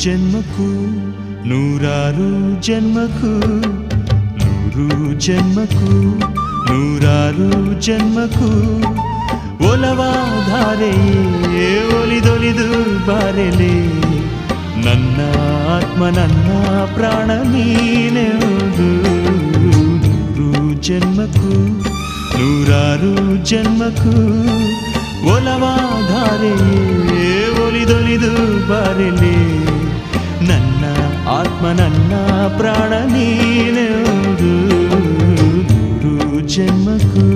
ಜನ್ಮಕ್ಕೂ ನೂರಾರು ಜನ್ಮಕ್ಕೂ ನೂರು ಜನ್ಮಕ್ಕೂ ನೂರಾರು ಜನ್ಮಕ್ಕೂ ಒಲವಾಧಾರೆಯೇ ಒಲಿದೊಲಿದು ಬಾರೆಲೆ ನನ್ನ ಆತ್ಮ ನನ್ನ ಪ್ರಾಣ ನೀನೆಂದು ನೂರು ಜನ್ಮಕ್ಕೂ ನೂರಾರು ಜನ್ಮಕ್ಕೂ ಒಲವಾಧಾರೆಯೇ ಒಲಿದೊಲಿದು ಬಾರೆಲೆ ನನ್ನ ಆತ್ಮ ನನ್ನ ಪ್ರಾಣ ನೀನೆಂದು ನೂರು ಜನ್ಮಕ್ಕೂ